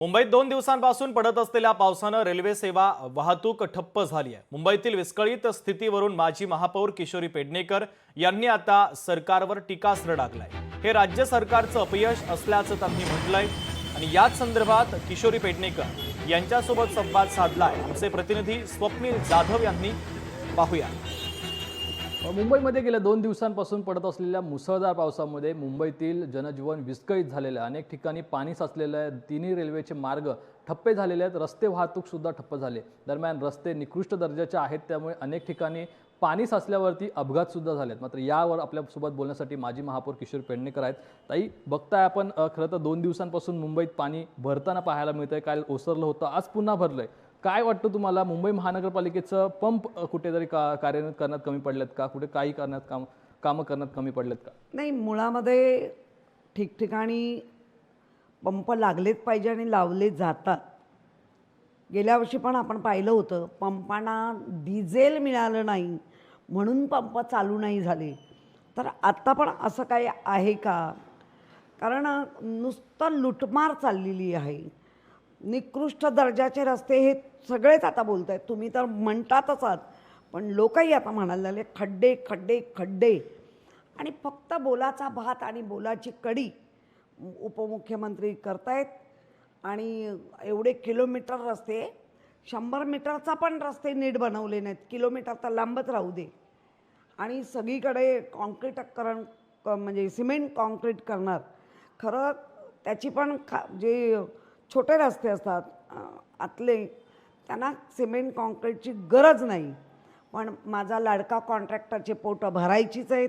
मुंबईत 2 दिवसांपासून पडत असलेल्या पावसानं रेल्वे सेवा वाहतूक ठप्प झाली आहे। मुंबईतील विस्कळीत स्थितीवरून माजी महापौर किशोरी पेडणेकर यांनी आता सरकारवर टीकास्त्र डागलाय। हे राज्य सरकारचं अपयश असल्याचं त्यांनी म्हटलंय आणि याच संदर्भात किशोरी पेडणेकर यांच्यासोबत संवाद साधलाय आमचे प्रतिनिधी स्वप्नील जाधव यांनी। पाहूया। मुंबईमध्ये गेल्या 2 दिवसांपासून पडत असलेल्या मुसळधार पावसामध्ये मुंबईतील जनजीवन विस्कळीत झालेलं आहे। अनेक ठिकाणी पाणी साचलेलं आहे। तिन्ही रेल्वेचे मार्ग ठप्पे झालेले आहेत। रस्ते वाहतूक सुद्धा ठप्प झाले। दरम्यान रस्ते निकृष्ट दर्जाचे आहेत, त्यामुळे अनेक ठिकाणी पाणी साचल्यावरती अपघात सुद्धा झालेत। मात्र यावर आपल्यासोबत बोलण्यासाठी माजी महापौर किशोरी पेडणेकर आहेत। ताई, बघताय आपण खरं तर 2 दिवसांपासून मुंबईत पाणी भरताना पाहायला मिळतंय। काल ओसरलं होतं, आज पुन्हा भरलंय। काय वाटतं तुम्हाला, मुंबई महानगरपालिकेचं पंप कुठेतरी कार्यान्वित करण्यात कमी पडलेत का? कुठे काही करण्यात कामं करण्यात कमी पडलेत का? नाही, मुळामध्ये ठिकठिकाणी पंप लागलेच पाहिजे आणि लावले जातात। गेल्या वर्षी पण आपण पाहिलं होतं, पंपांना डिझेल मिळालं नाही म्हणून पंप चालू नाही झाले। तर आता पण असं काही आहे का? कारण नुसतं लुटमार चाललेली आहे। निकृष्ट दर्जाचे रस्ते हे सगळेच आता बोलत आहेत, तुम्ही तर म्हणतातच आहात, पण लोकही आता म्हणायला लागले खड्डे खड्डे खड्डे। आणि फक्त बोलाचा भात आणि बोलाची कडी उपमुख्यमंत्री करतायत। आणि एवढे किलोमीटर रस्ते, 100 मीटरचा पण रस्ते नीट बनवले नाहीत, किलोमीटर तर लांबच राहू दे। आणि सगळीकडे कॉन्क्रीटीकरण म्हणजे सिमेंट कॉन्क्रीट करणार। खरं त्याची पण जे छोटे रस्ते असतात आतले, त्यांना सिमेंट कॉन्क्रीटची गरज नाही, पण माझा लाडका कॉन्ट्रॅक्टरचे पोटं भरायचीच आहेत,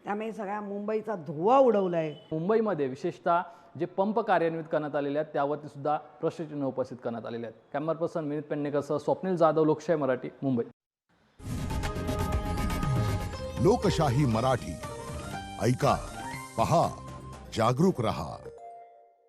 त्यामुळे सगळ्या मुंबईचा धुवा उडवला आहे। मुंबईमध्ये विशेषतः जे पंप कार्यान्वित करण्यात आलेले आहेत त्यावरती सुद्धा प्रश्नचिन्ह उपस्थित करण्यात आलेले आहेत। कॅमेरा पर्सन विनीत पेडणेकरसह स्वप्नील जाधव, लोकशाही मराठी, मुंबई। लोकशाही मराठी, ऐका, पहा, जागरूक रहा।